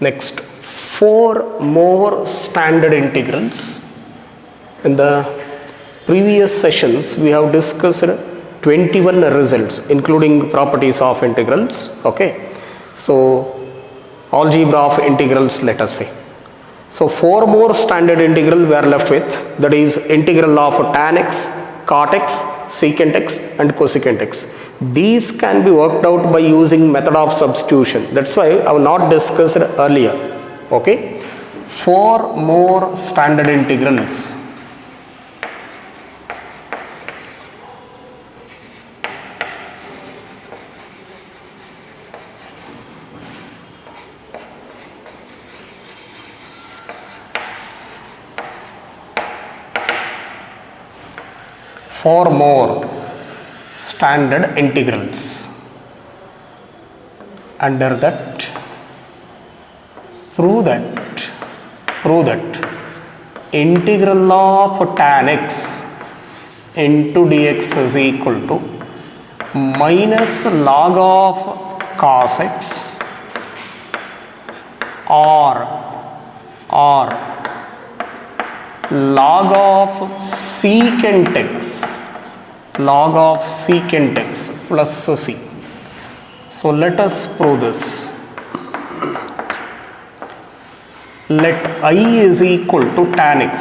Next, 4 more standard integrals. In the previous sessions, we have discussed 21 results, including properties of integrals. Okay, so algebra of integrals, let us say. So 4 more standard integral we are left with, that is integral of tan x, cot x, secant x and cosecant x. These can be worked out by using method of substitution. That's why I have not discussed earlier. Okay, 4 more standard integrals. Four more standard integrals. Under that, prove that integral of tan x into dx is equal to minus log of cos x or log of secant x plus c. So let us prove this. Let I is equal to tan x.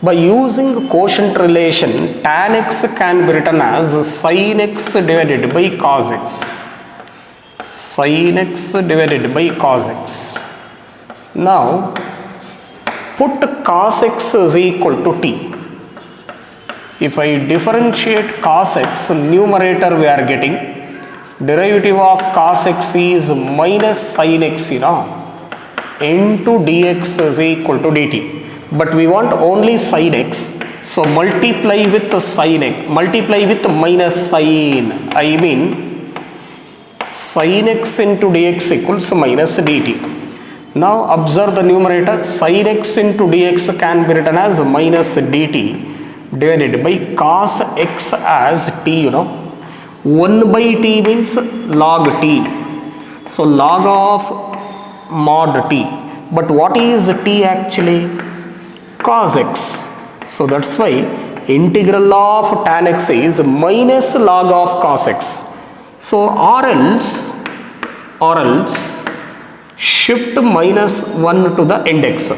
By using quotient relation, tan x can be written as sin x divided by cos x. Sin x divided by cos x. Now put cos x is equal to t. If I differentiate cos x, numerator we are getting derivative of cos x is minus sin x, into dx is equal to dt. But we want only sin x, so multiply with sin x, multiply with minus sin. I mean sin x into dx equals minus dt. Now observe the numerator, sin x into dx can be written as minus dt divided by cos x as t, 1 by t means log t. So log of mod t. But what is t actually? Cos x. So that's why integral of tan x is minus log of cos x. So or else shift minus 1 to the index.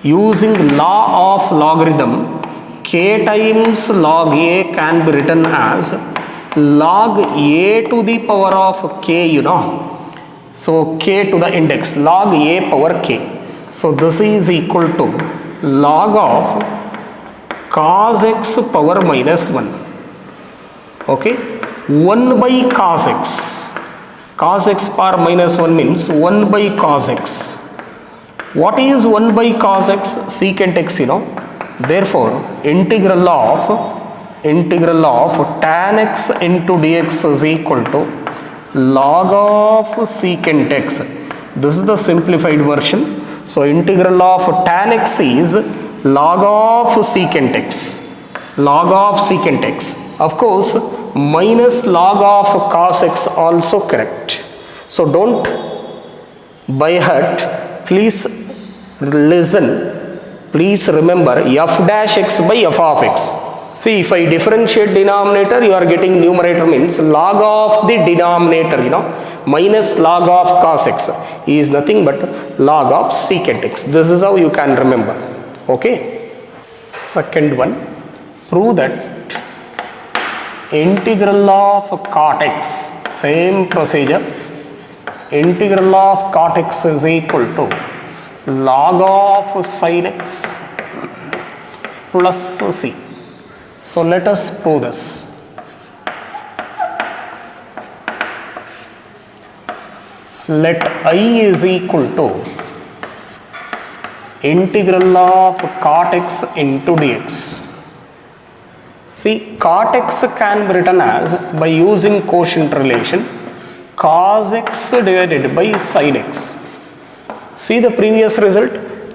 Using law of logarithm, k times log a can be written as log a to the power of k, So k to the index, log a power k. So this is equal to log of cos x power minus 1. Okay, 1 by cos x. Cos x power minus 1 means 1 by cos x. What is 1 by cos x? Secant x, Therefore, integral of tan x into dx is equal to log of secant x. This is the simplified version. So, integral of tan x is log of secant x. Log of secant x. Of course, minus log of cos x also correct. So don't by heart, please listen, please remember f dash x by f of x. See, if I differentiate denominator, you are getting numerator means log of the denominator, minus log of cos x is nothing but log of secant x. This is how you can remember. Okay. Second one, prove that integral of cot x, same procedure, integral of cot x is equal to log of sin x plus c. So let us prove this. Let I is equal to integral of cot x into dx. See, cot x can be written as, by using quotient relation, cos x divided by sin x. See the previous result,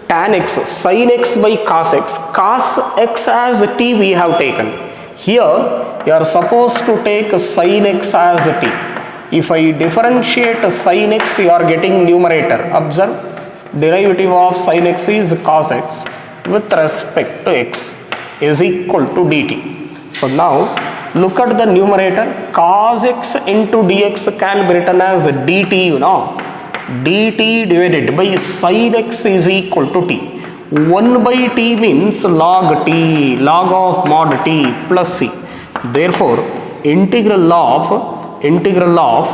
tan x, sin x by cos x as t we have taken. Here you are supposed to take sin x as t. If I differentiate sin x, you are getting numerator. Observe, derivative of sin x is cos x with respect to x is equal to dt. So now look at the numerator. Cos x into dx can be written as dt, you know. dt divided by sin x is equal to t. 1 by t means log t, log of mod t plus c. Therefore, integral of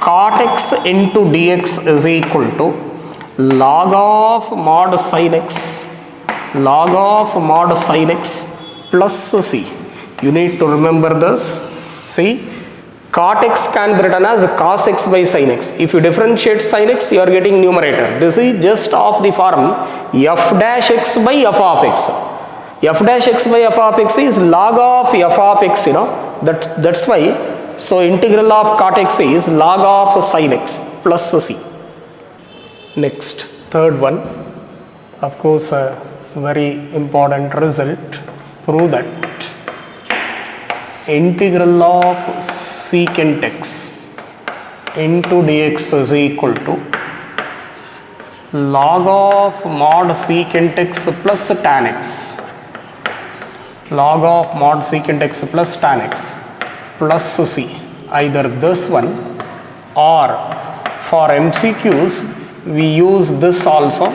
cot x into dx is equal to log of mod sin x, log of mod sin x plus c. You need to remember this. See, cot x can be written as cos x by sin x. If you differentiate sin x, you are getting numerator. This is just of the form f dash x by f of x. F dash x by f of x is log of f of x, you know. That's why. So integral of cot x is log of sin x plus c. Next, third one. Of course, a very important result. Prove that integral of secant x into dx is equal to log of mod secant x plus tan x, log of mod secant x plus tan x plus c. Either this one, or for MCQs we use this also,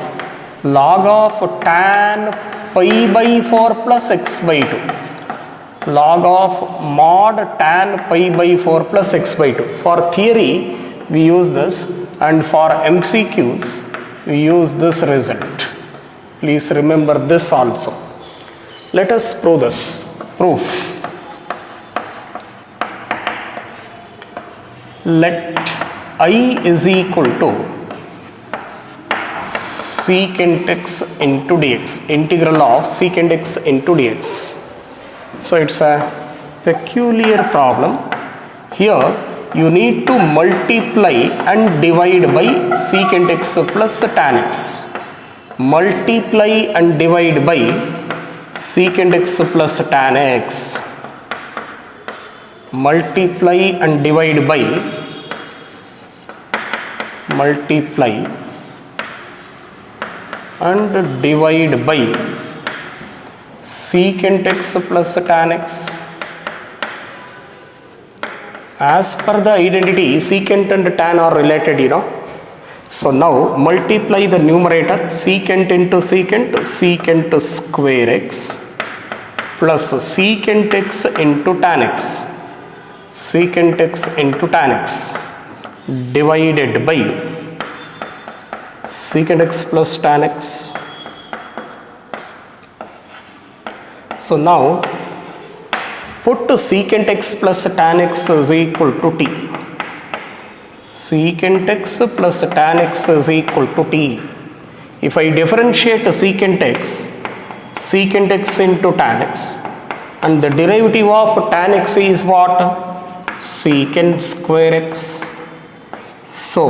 log of tan pi by 4 plus x by 2, log of mod tan pi by 4 plus x by 2. For theory we use this, and for MCQs we use this result. Please remember this also. Let us prove this. Proof. Let I is equal to secant x into dx, integral of secant x into dx. So it's a peculiar problem. Here you need to multiply and divide by secant x plus tan x. Multiply and divide by secant x plus tan x. Multiply and divide by secant x plus tan x. As per the identity, secant and tan are related, you know. So now multiply the numerator, secant into secant, secant square x plus secant x into tan x, secant x into tan x divided by secant x plus tan x. So now put secant x plus tan x is equal to t. Secant x plus tan x is equal to t. If I differentiate secant x into tan x, and the derivative of tan x is what? Secant square x. So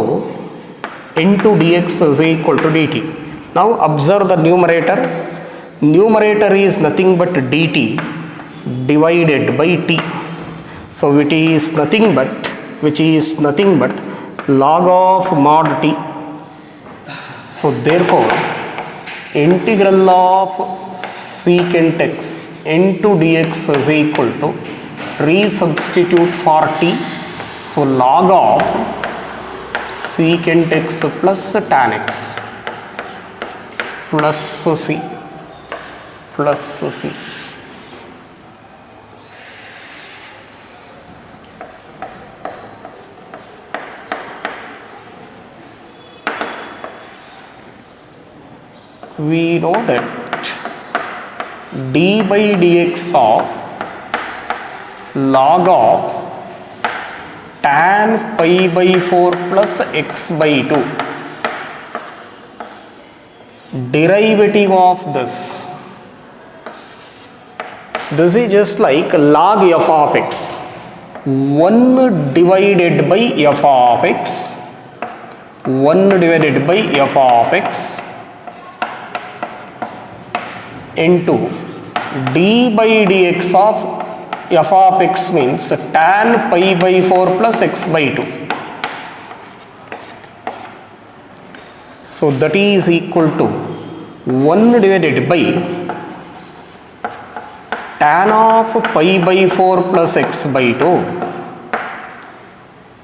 into dx is equal to dt. Now observe the numerator. Numerator is nothing but dt divided by t. So which is nothing but log of mod t. So therefore integral of secant x into dx is equal to, resubstitute for t, so log of secant x plus tan x plus c. We know that d by dx of log of tan pi by 4 plus x by 2, derivative of this is just like log f of x, 1 divided by f of x, 1 divided by f of x into d by dx of f of x means tan pi by 4 plus x by 2. So that is equal to 1 divided by tan of pi by 4 plus x by 2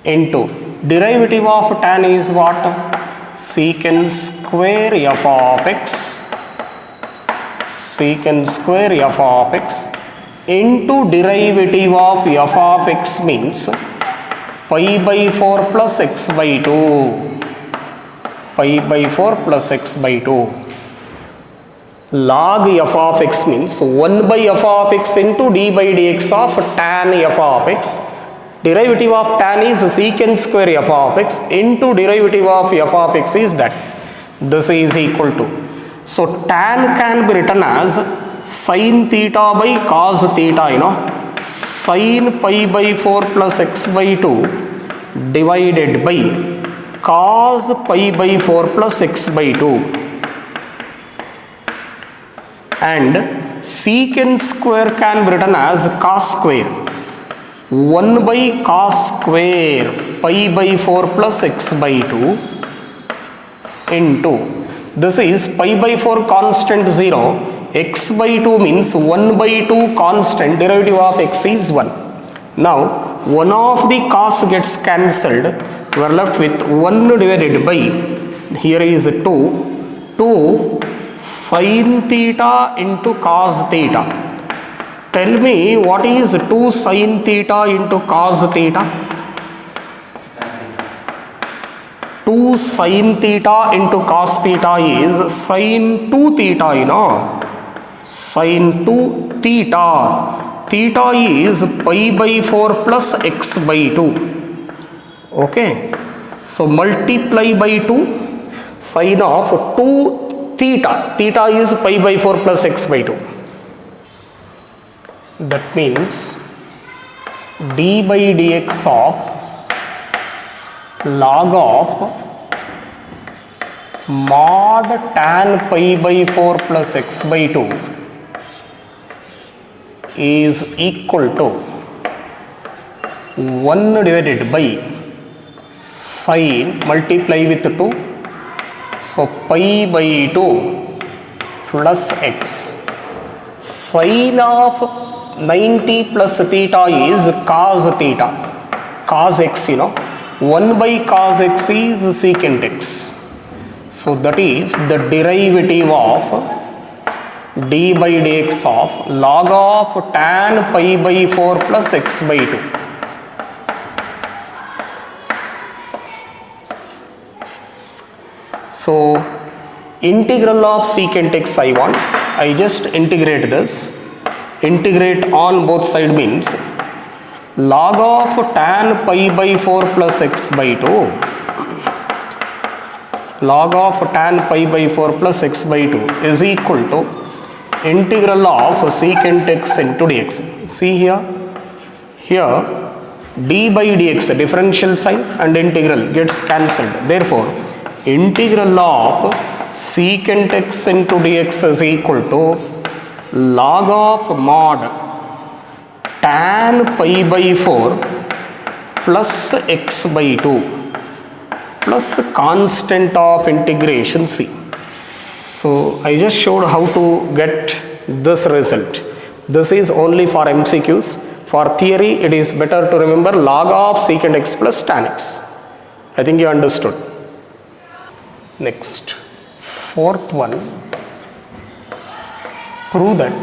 into derivative of tan is what? Secant square f of x, secant square f of x into derivative of f of x means pi by 4 plus x by 2, pi by 4 plus x by 2. Log f of x means 1 by f of x into d by dx of tan f of x. Derivative of tan is secant square f of x into derivative of f of x is that. This is equal to. So tan can be written as sin theta by cos theta, sin pi by 4 plus x by 2 divided by cos pi by 4 plus x by 2. And secant square can be written as cos square, 1 by cos square pi by 4 plus x by 2 into, this is pi by 4 constant 0, x by 2 means 1 by 2 constant, derivative of x is 1. Now one of the cos gets cancelled, we are left with 1 divided by, here is 2 sin theta into cos theta. Tell me what is 2 sin theta into cos theta? 2 sin theta into cos theta is sin 2 theta, sin 2 theta. Theta is pi by 4 plus x by 2. Okay. So multiply by 2 sin of 2 theta. Theta is pi by 4 plus x by 2. That means d by dx of log of mod tan pi by 4 plus x by 2 is equal to 1 divided by sin, multiply with 2, so pi by 2 plus x. Sin of 90 plus theta is cos theta, cos x, 1 by cos x is secant x. So that is the derivative of d by dx of log of tan pi by 4 plus x by 2. So integral of secant x I want, I just integrate this. Integrate on both side means log of tan pi by 4 plus x by 2, log of tan pi by 4 plus x by 2 is equal to integral of secant x into dx. See here d by dx, differential sign and integral gets cancelled. Therefore integral of secant x into dx is equal to log of mod tan pi by 4 plus x by 2 plus constant of integration c. So I just showed how to get this result. This is only for MCQs. For theory it is better to remember log of secant x plus tan x. I think you understood. Next, fourth one, prove that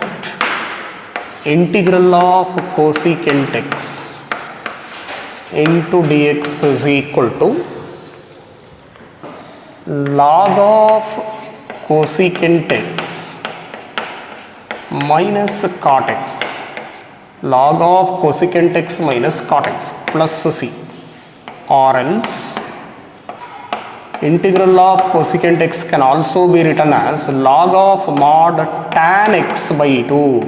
integral of cosecant x into dx is equal to log of cosecant x minus cot x, log of cosecant x minus cot x plus c, or else integral of cosecant x can also be written as log of mod tan x by 2,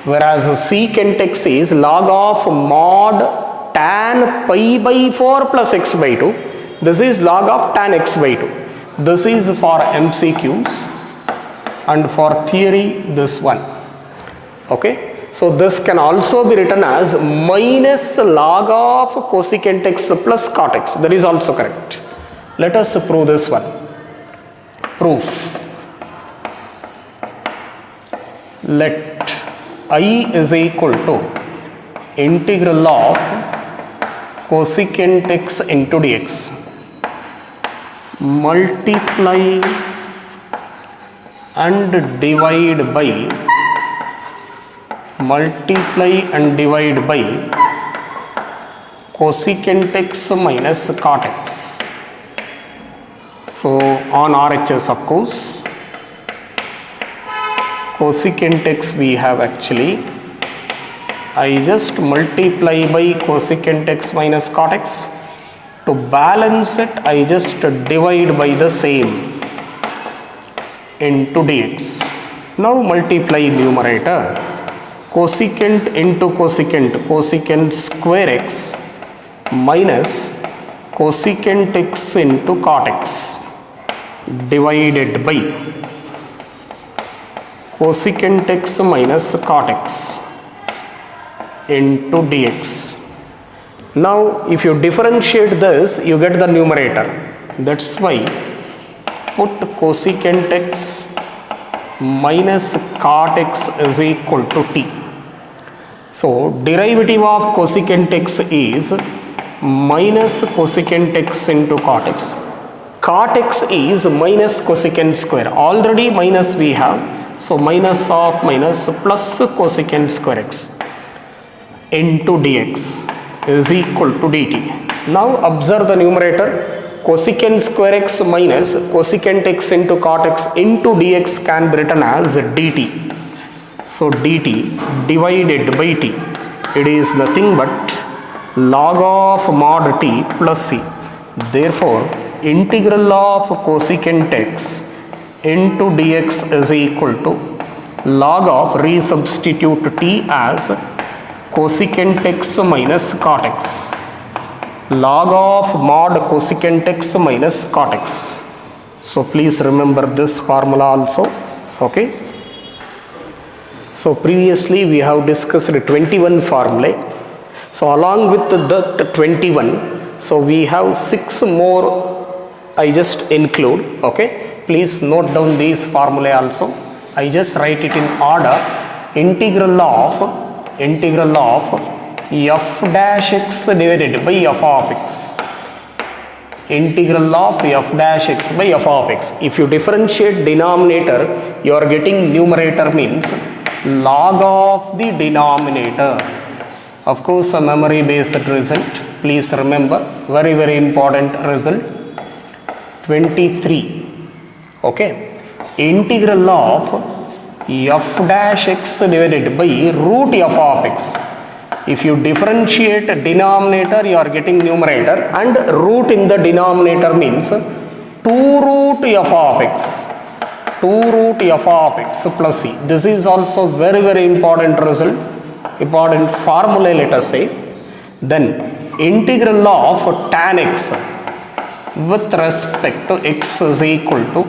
whereas secant x is log of mod tan pi by 4 plus x by 2. This is log of tan x by 2. This is for MCQs, and for theory this one. Okay. So this can also be written as minus log of cosecant x plus cot x. That is also correct. Let us prove this one. Proof. Let I is equal to integral of cosecant x into dx multiply and divide by cosecant x minus cot x. So on RHS, of course, cosecant x we have actually, I just multiply by cosecant x minus cot x. To balance it, I just divide by the same into dx. Now multiply numerator, cosecant into cosecant, cosecant square x minus cosecant x into cot x divided by cosecant x minus cot x into dx. Now if you differentiate this, you get the numerator. That's why put cosecant x minus cot x is equal to t. So derivative of cosecant x is minus cosecant x into cot x. Cot x is minus cosecant square. Already minus we have. So minus of minus plus cosecant square x into dx is equal to dt. Now observe the numerator, cosecant square x minus cosecant x into cot x into dx can be written as dt. So dt divided by t, it is nothing but log of mod t plus c. Therefore integral of cosecant x into dx is equal to log of, resubstitute t as cosecant x minus cot x, log of mod cosecant x minus cot x. So please remember this formula also. Okay. So previously we have discussed 21 formulae. So along with the 21, so we have 6 more I just include. Okay. Please note down these formulae also. I just write it in order. Integral of f dash x divided by f of x. Integral of f dash x by f of x. If you differentiate denominator, you are getting numerator means log of the denominator. Of course, a memory based result. Please remember, very important result. 23. Okay. Integral of f dash x divided by root f of x. If you differentiate denominator, you are getting numerator, and root in the denominator means 2 root f of x. 2 root f of x plus c. This is also very important result, important formula, let us say. Then integral of tan x with respect to x is equal to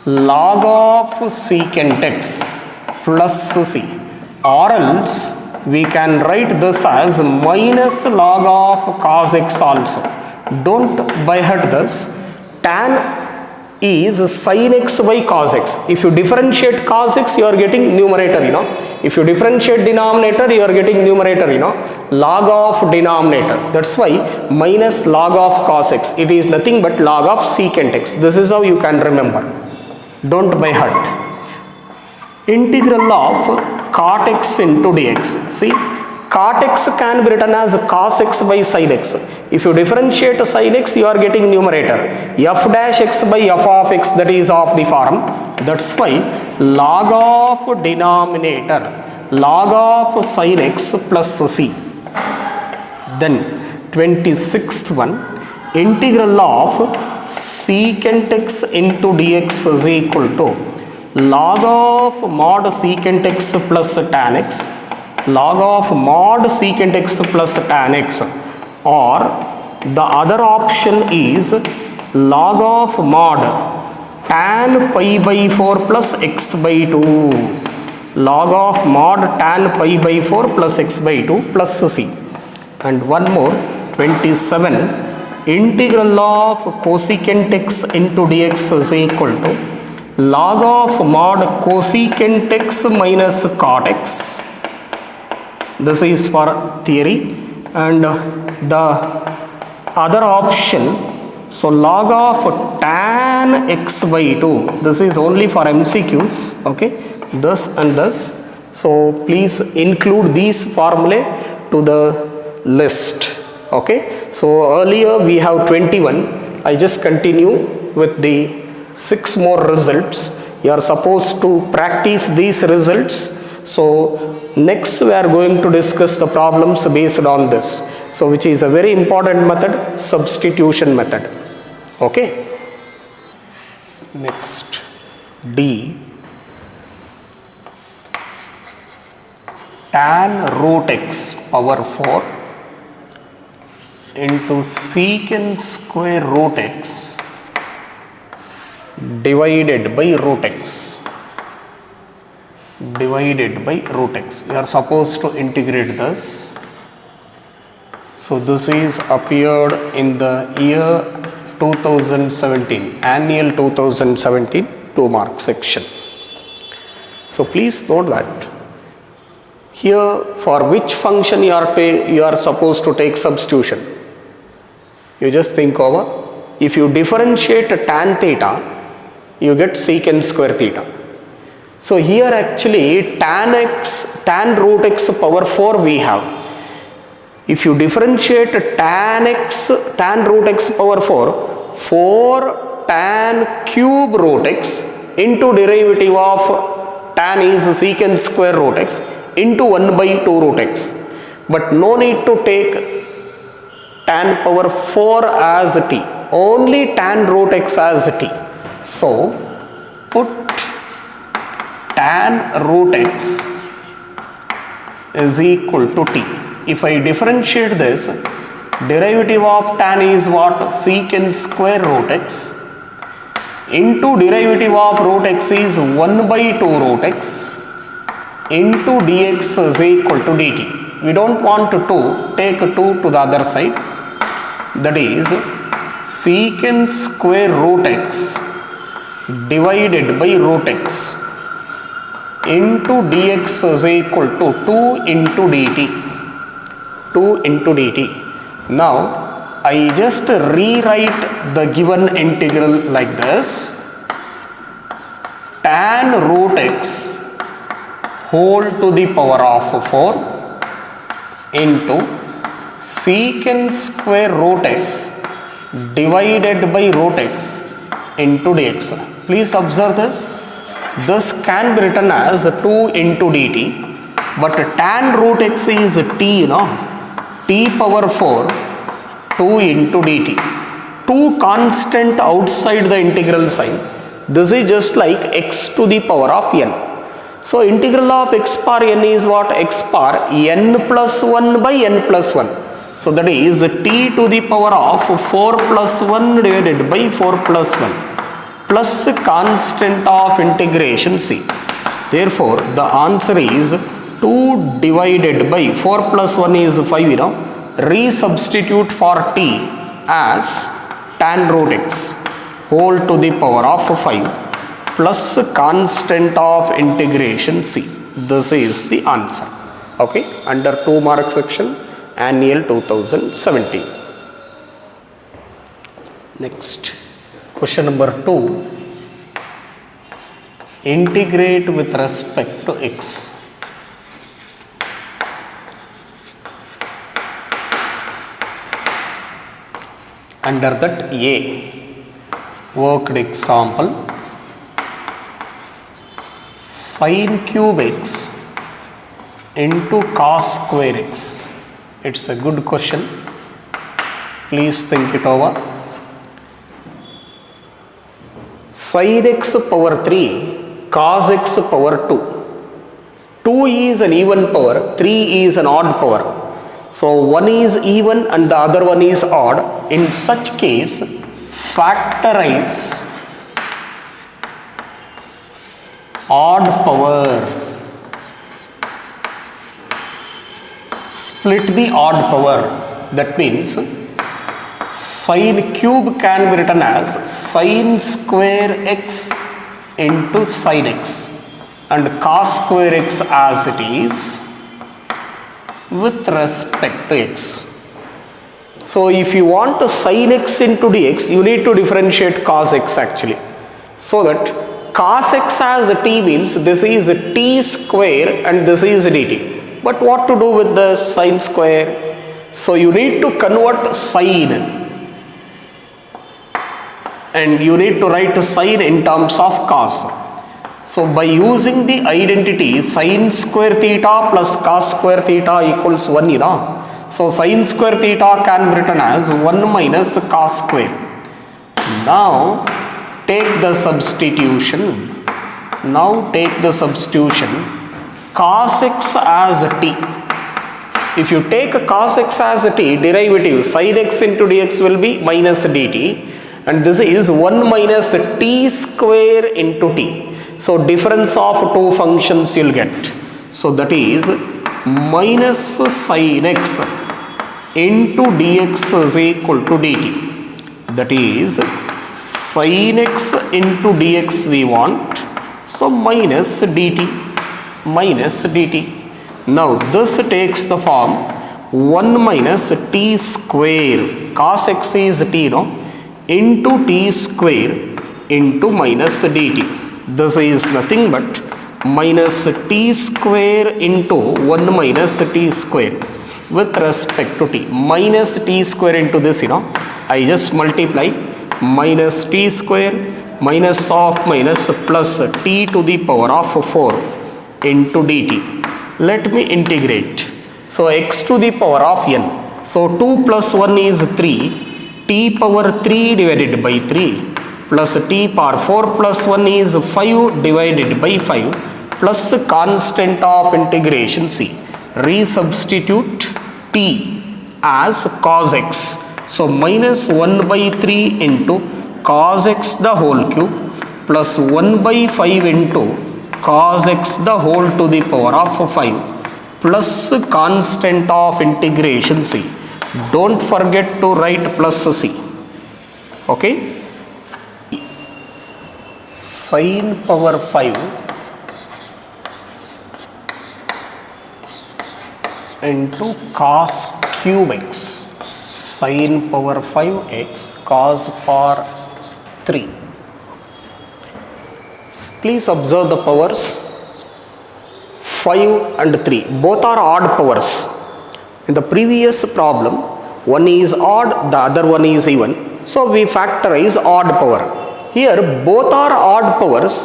log of secant x plus c, or else we can write this as minus log of cos x also. Don't by heart this. Tan is sin x by cos x. If you differentiate cos x, you are getting numerator, If you differentiate denominator, you are getting numerator, log of denominator. That's why minus log of cos x. It is nothing but log of secant x. This is how you can remember. Don't by heart. Integral of cot x into dx. See, cot x can be written as cos x by sin x. If you differentiate sin x, you are getting numerator f dash x by f of x, that is of the form. That's why log of denominator, log of sin x plus c. Then 26th one, integral of secant x into dx is equal to log of mod secant x plus tan x, log of mod secant x plus tan x, or the other option is log of mod tan pi by 4 plus x by 2. log of mod tan pi by 4 plus x by 2 plus c. And one more, 27, integral of cosecant x into dx is equal to log of mod cosecant x minus cot x. This is for theory. And the other option, so log of tan x by 2, this is only for MCQs, okay, this and this. So please include these formulae to the list, okay. So earlier we have 21, I just continue with the 6 more results. You are supposed to practice these results. So next we are going to discuss the problems based on this, so which is a very important method, substitution method, okay. Next, D, tan root x power 4 into secant square root x divided by root x. Divided by root x. You are supposed to integrate this. So this is appeared in the year 2017, annual 2017 2 mark section. So please note that here for which function you are supposed to take substitution. You just think over. If you differentiate tan theta, you get secant square theta. So here actually tan root x power 4 we have. If you differentiate tan root x power 4 tan cube root x into derivative of tan is secant square root x into 1 by 2 root x. But no need to take tan power 4 as t, only tan root x as t. So put tan root x is equal to t. If I differentiate this, derivative of tan is what? Secant square root x into derivative of root x is 1 by 2 root x into dx is equal to dt. We don't want to take 2 to the other side. That is secant square root x divided by root x into dx is equal to 2 into dt. 2 into dt. Now I just rewrite the given integral like this. Tan root x whole to the power of 4 into secant square root x divided by root x into dx. Please observe this. This can be written as 2 into dt, but tan root x is t, t power 4, 2 into dt. 2 constant outside the integral sign. This is just like x to the power of n. So integral of x power n is what? X power n plus 1 by n plus 1. So that is t to the power of 4 plus 1 divided by 4 plus 1 plus constant of integration c. Therefore the answer is 2 divided by 4 plus 1 is 5, resubstitute for t as tan root x whole to the power of 5 plus constant of integration c. This is the answer, okay, under 2 mark section, annual 2017. Next, question number 2. Integrate with respect to x. Under that, A, worked example, sin cube x into cos square x. It's a good question. Please think it over. Sin x power 3, cos x power 2. 2 is an even power, 3 is an odd power. So one is even and the other one is odd. In such case, factorize odd power split the odd power. That means sine cube can be written as sine square x into sine x and cos square x as it is with respect to x. So if you want to sin x into dx, you need to differentiate cos x actually. So that cos x as t means this is t square and this is dt. But what to do with the sine square? So you need to convert sine and you need to write sine in terms of cos. So by using the identity sine square theta plus cos square theta equals 1, you know. So sine square theta can be written as 1 minus cos square. Now take the substitution. Cos x as t. If you take cos x as t, derivative sin x into dx will be minus dt. And this is 1 minus t square into t. So difference of two functions you'll get. So that is minus sin x into dx is equal to dt. That is sin x into dx we want. So minus dt. Now this takes the form 1 minus t square. Cos x is t, no? Into t square into minus dt. This is nothing but minus t square into 1 minus t square with respect to t. Minus t square into this, you know, I just multiply minus t square minus of minus plus t to the power of 4 into dt. Let me integrate. So x to the power of n. So 2 plus 1 is 3. T power 3 divided by 3 plus t power 4 plus 1 is 5 divided by 5 plus constant of integration c. Resubstitute t as cos x. So minus 1 by 3 into cos x the whole cube plus 1 by 5 into cos x the whole to the power of 5 plus constant of integration c. Don't forget to write plus c. Okay. Sin power 5 into cos cube x. Sin power 5x cos power 3. Please observe the powers 5 and 3. Both are odd powers. In the previous problem, one is odd, the other one is even. So we factorize odd power. Here both are odd powers.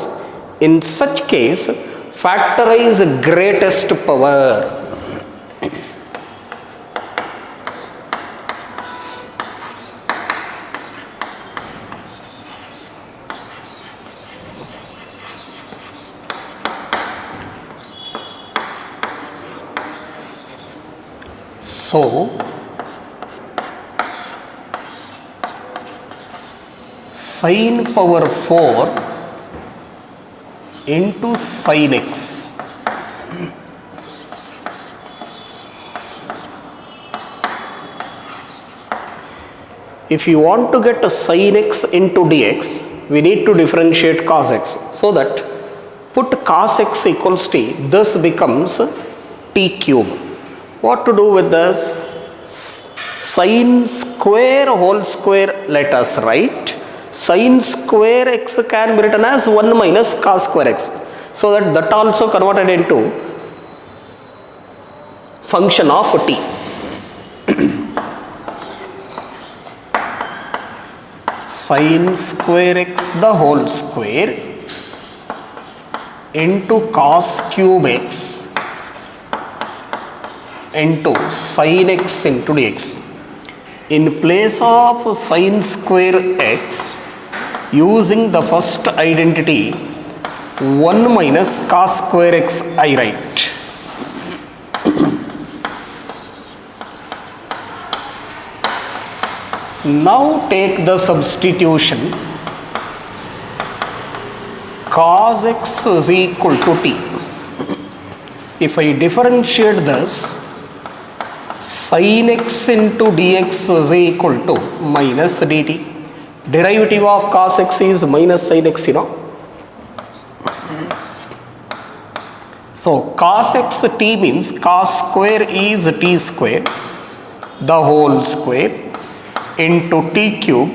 In such case, factorize greatest power. So sin power 4 into sin x. If you want to get a sin x into dx, we need to differentiate cos x. So that put cos x equals t, this becomes t cube. What to do with this? Sin square whole square, let us write. Sin square x can be written as 1 minus cos square x. So that also converted into function of t. Sin square x the whole square into cos cube x into sin x into dx. In place of sin square x, using the first identity 1 minus cos square x I write. Now take the substitution. Cos x is equal to t. If I differentiate this, sin x into dx is equal to minus dt. Derivative of cos x is minus sin x, you know. So cos x t means cos square is t square, the whole square, into t cube.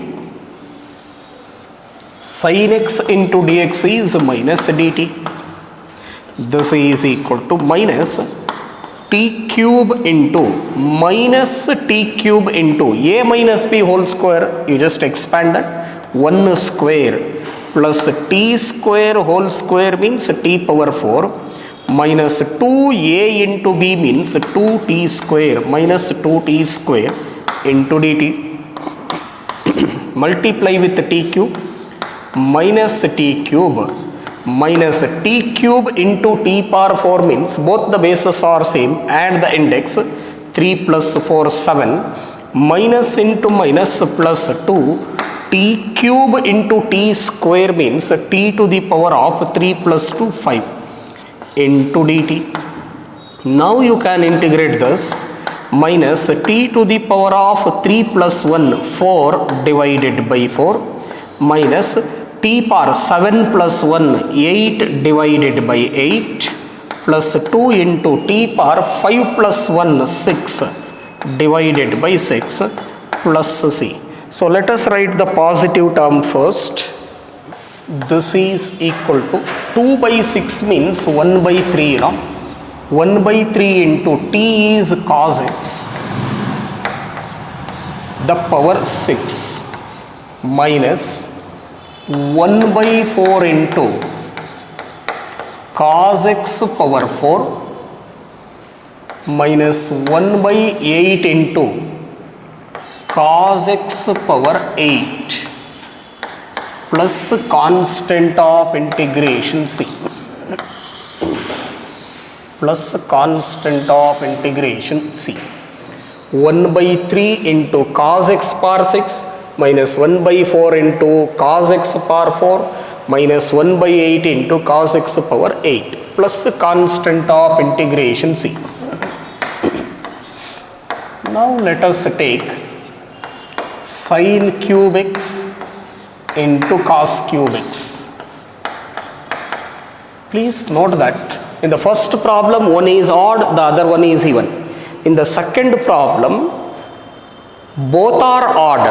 Sin x into dx is minus dt. This is equal to minus t cube into minus t cube into a minus b whole square. You just expand that. 1 square plus t square whole square means t power 4 minus 2a into b means 2t square minus 2t square into dt. Multiply with t cube minus t cube minus t cube into t power 4 means both the bases are same, add the index, 3 plus 4 7 minus into minus plus 2 t cube into t square means t to the power of 3 plus 2 5 into dt. Now you can integrate this, minus t to the power of 3 plus 1 4 divided by 4 minus t power 7 plus 1 8 divided by 8 plus 2 into t power 5 plus 1 6 divided by 6 plus c. So let us write the positive term first. This is equal to 2 by 6 means 1 by 3, you know. 1 by 3 into t is cos x the power 6 minus 1 by 4 into cos x power 4 minus 1 by 8 into cos x power 8 plus constant of integration c plus constant of integration c. 1 by 3 into cos x power 6 minus 1 by 4 into cos x power 4 minus 1 by 8 into cos x power 8 plus constant of integration c. Now let us take sin cube x into cos cube x. Please note that in the first problem one is odd, the other one is even. In the second problem both are odd.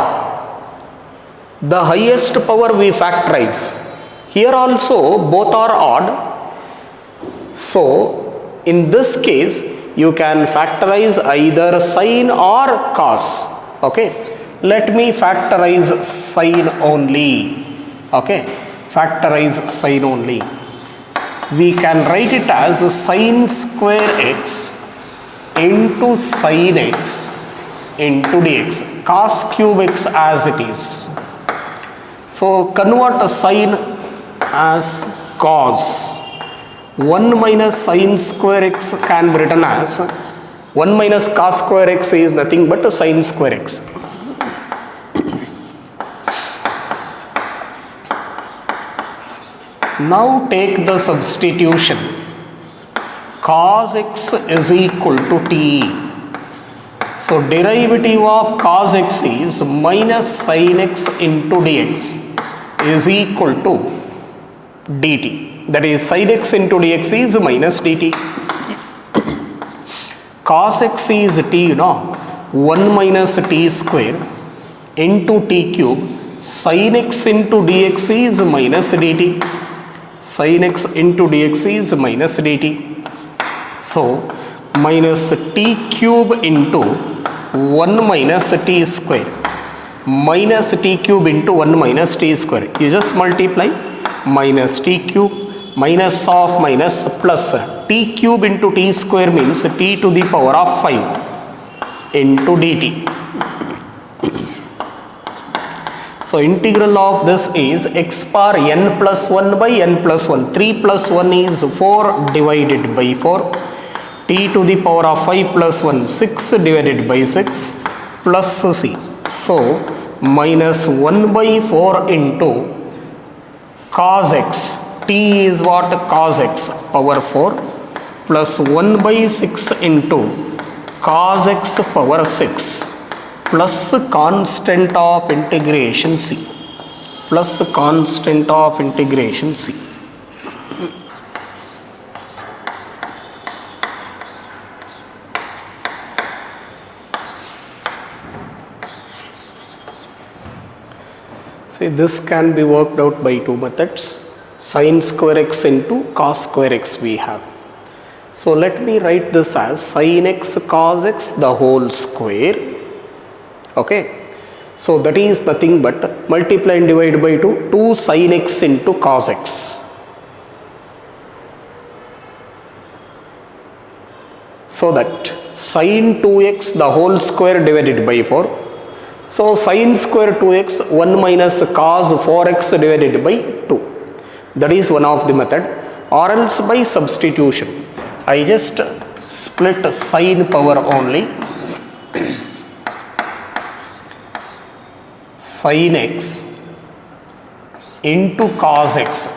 The highest power we factorize. Here also both are odd. So in this case you can factorize either sin or cos. Okay. Let me factorize sin only. Okay. Factorize sin only. We can write it as sin square x into sin x into dx. Cos cube x as it is. So convert sin as cos. 1 minus sin square x can be written as 1 minus cos square x is nothing but sin square x. Now take the substitution. Cos x is equal to t. So derivative of cos x is minus sin x into dx is equal to dt. That is sin x into dx is minus dt. Cos x is t, you know, 1 minus t square into t cube. Sin x into dx is minus dt. Sin x into dx is minus dt. So minus t cube into 1 minus t square minus t cube into 1 minus t square. You just multiply minus t cube minus of minus plus t cube into t square means t to the power of 5 into dt. So integral of this is x power n plus 1 by n plus 1. 3 plus 1 is 4 divided by 4. T to the power of 5 plus 1 6 divided by 6 plus c. So minus 1 by 4 into cos x. T is what? Cos x power 4 plus 1 by 6 into cos x power 6 plus constant of integration c plus constant of integration c. See, this can be worked out by two methods. Sin square x into cos square x we have. So let me write this as sin x cos x the whole square. Okay. So that is nothing but multiply and divide by 2 sin x into cos x. So that sin 2x the whole square divided by 4. So sin square 2x 1 minus cos 4x divided by 2. That is one of the method, or else by substitution. I just split sin power only. Sin x into cos x,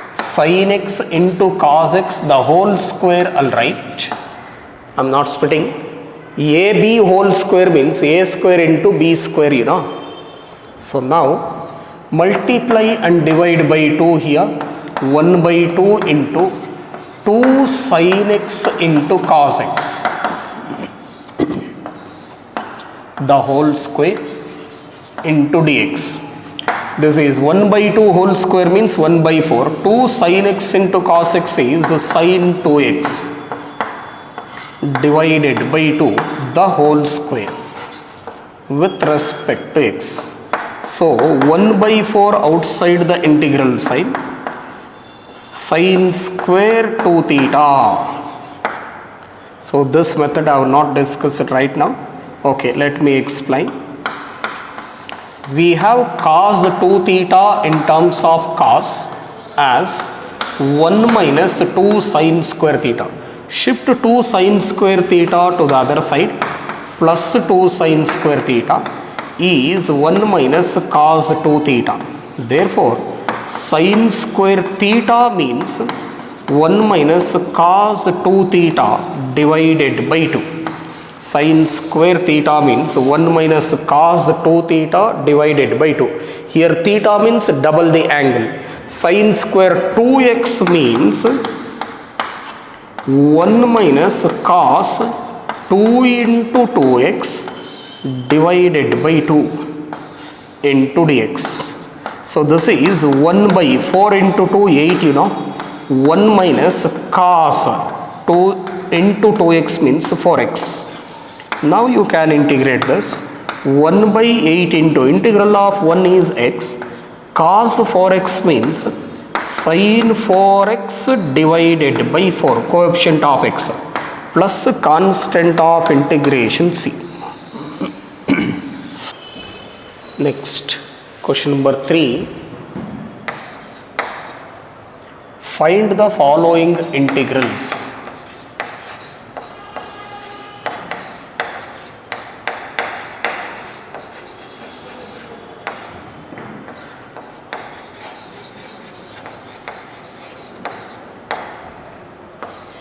sin x into cos x the whole square, I'll write. I'm not splitting. AB whole square means A square into B square, you know. So now multiply and divide by 2 here. 1 by 2 into 2 sin x into cos x the whole square into dx. This is 1 by 2 whole square means 1 by 4. 2 sin x into cos x is sin 2x divided by 2 the whole square with respect to x. So 1 by 4 outside the integral sign, sin square 2 theta. So this method I have not discussed right now. Okay, let me explain. We have cos 2 theta in terms of cos as 1 minus 2 sin square theta. Shift 2 sin square theta to the other side, plus 2 sin square theta is 1 minus cos 2 theta. Therefore, sin square theta means 1 minus cos 2 theta divided by 2. Sin square theta means 1 minus cos 2 theta divided by 2. Here theta means double the angle. Sin square 2x means 1 minus cos 2 into 2x divided by 2 into dx. So this is 1 by 4 into 2, 8, you know. 1 minus cos 2 into 2x means 4x. Now you can integrate this. 1 by 8 into integral of 1 is x. Cos 4x means sin 4x divided by 4, coefficient of x, plus constant of integration c. Next, question number 3. Find the following integrals.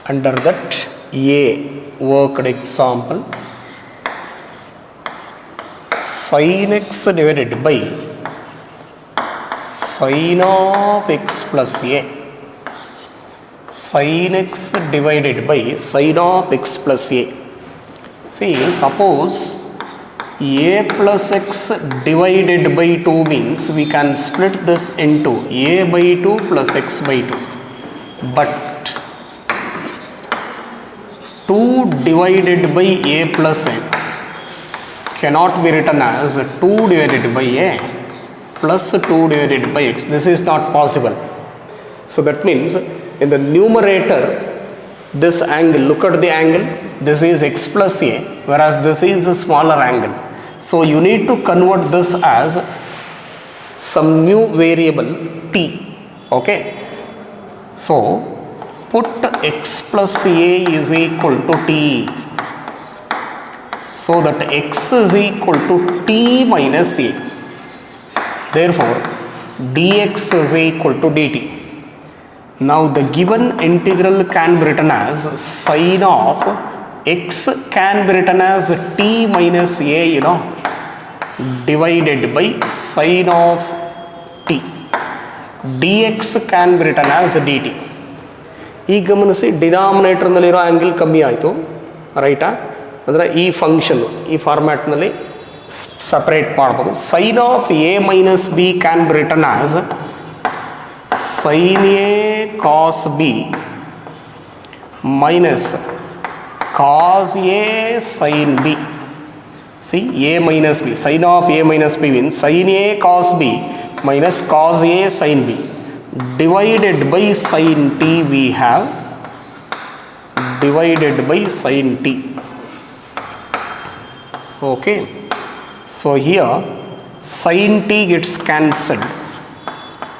Under that, A worked example, sin x divided by sin of x plus a. Sin x divided by sin of x plus a. See, suppose a plus x divided by 2 means we can split this into a by 2 plus x by 2. But 2 divided by a plus x cannot be written as 2 divided by a plus 2 divided by x. This is not possible. So that means in the numerator, this angle, look at the angle, this is x plus a, whereas this is a smaller angle. So you need to convert this as some new variable t. Okay. So put x plus a is equal to t, so that x is equal to t minus a. Therefore, dx is equal to dt. Now the given integral can be written as sin of x can be written as t minus a, you know, divided by sine of t. dx can be written as dt. ಈಗ ಗಮನಿಸಿ, ಡಿನಾಮಿನೇಟರ್ನಲ್ಲಿರೋ angle ಕಮ್ಮಿ ಆಯಿತು, ರೈಟಾ? ಅಂದರೆ ಈ function ಈ ಫಾರ್ಮ್ಯಾಟ್ನಲ್ಲಿ separate ಮಾಡ್ಬೋದು. Sine of A minus B can be written as sine A cos B minus cos A sine B. C, A minus B, sine of A minus B means sine A cos B minus cos A sin B divided by sin T. We have divided by sin T. Okay, so here sin T gets cancelled,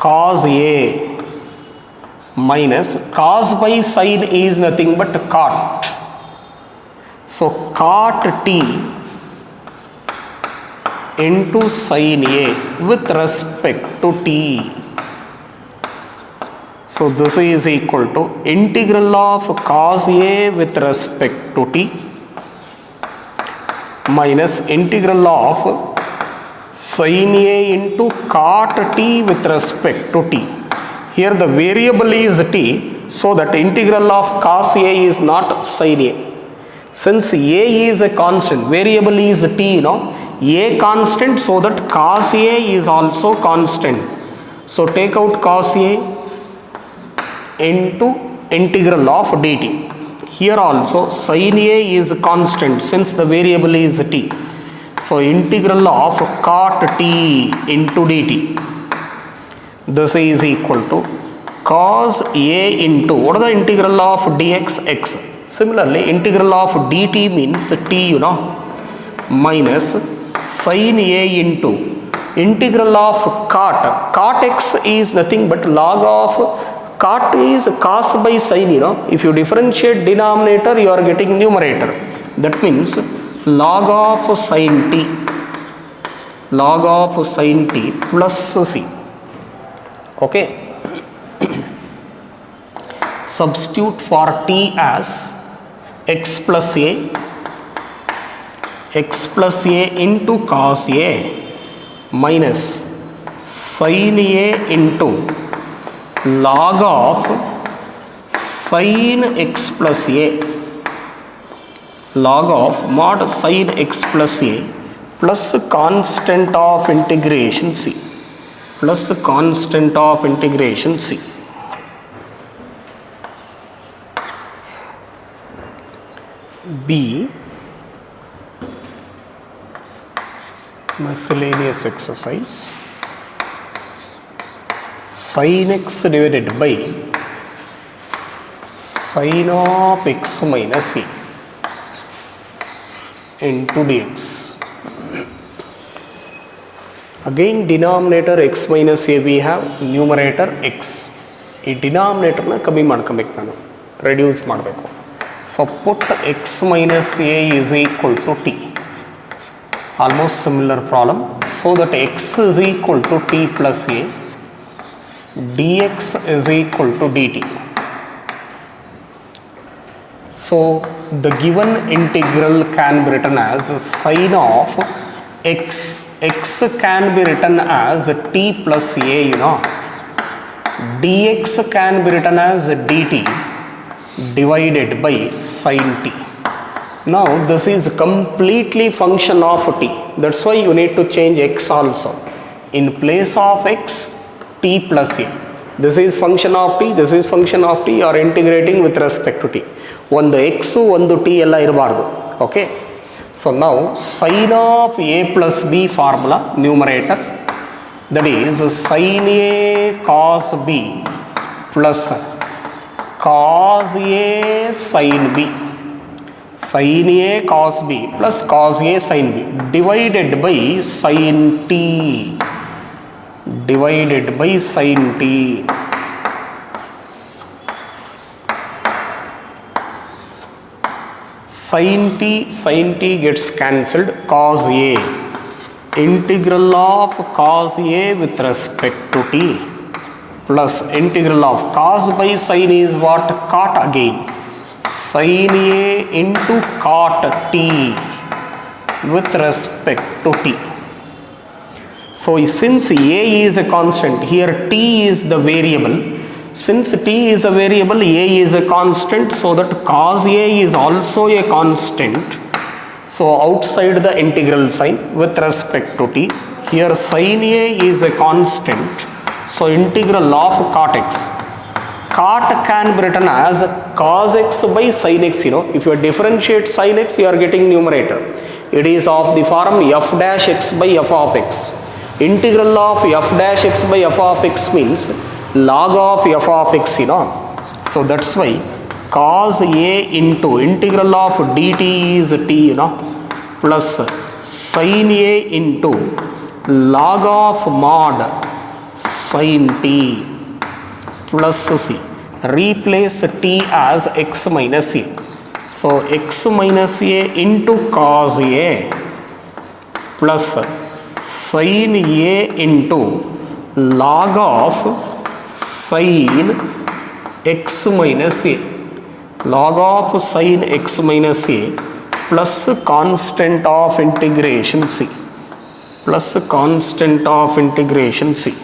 cos A minus cos by sin is nothing but cot, so cot T into sin A with respect to t. So this is equal to integral of cos A with respect to t minus integral of sin A into cot t with respect to t. Here the variable is t, so that integral of cos A is not sin A. Since A is a constant, variable is t, you know, A constant, so that cos A is also constant. So take out cos A into integral of dt. Here also sin A is constant since the variable is t. So integral of cot t into dt. This is equal to cos A into, what is the integral of dx? X. Similarly, integral of dt means t, you know, minus sin A into integral of cot. Cot x is nothing but log of, cot is cos by sin, you know. If you differentiate denominator, you are getting numerator. That means log of sin t, log of sin t plus c. Okay. Substitute for t as x plus a, x plus a into cos A minus sin A into log of sin x plus A, log of mod sin x plus A plus constant of integration c, plus constant of integration c. B, miscellaneous exercise, sin x divided by sin of x minus a into dx. Again denominator x minus a, we have numerator x. ಈ ಡಿನಾಮಿನೇಟರ್ನ ಕಮ್ಮಿ ಮಾಡ್ಕೊಬೇಕು, ನಾನು reduce ಮಾಡಬೇಕು. So put x minus a is equal to t. Almost similar problem. So that x is equal to t plus a, dx is equal to dt. So the given integral can be written as sin of x. X can be written as t plus a, you know. Dx can be written as dt divided by sin t. Now this is completely function of t. That's why you need to change x also. In place of x, t plus a. This is function of t, this is function of t. You are integrating with respect to t. ಒಂದು x ಒಂದು t ಎಲ್ಲ ಇರಬಾರ್ದು. Okay. So now sin of a plus b formula, numerator, that is sin a cos b plus cos a sin b, sin a cos b plus cos a sin b divided by sin t, divided by sin t. Sin t gets cancelled, cos a, integral of cos a with respect to t plus integral of cos by sin is what? Cot again. sin A into cot t with respect to t. So since A is a constant, here t is the variable. Since t is a variable, A is a constant, so that cos A is also a constant. So outside the integral sign with respect to t, here sin A is a constant, so integral of cot x. Cot can be written as cos x by sin x. If you differentiate sin x, you are getting numerator. It is of the form f dash x by f of x. Integral of f dash x by f of x means log of f of x. So that's why cos A into integral of dt is t, plus sin A into log of mod sin t plus c. Replace t as x minus a. So x minus a into cos A plus sin A into log of sin x minus a. Log of sin x minus a plus constant of integration c. Plus constant of integration c.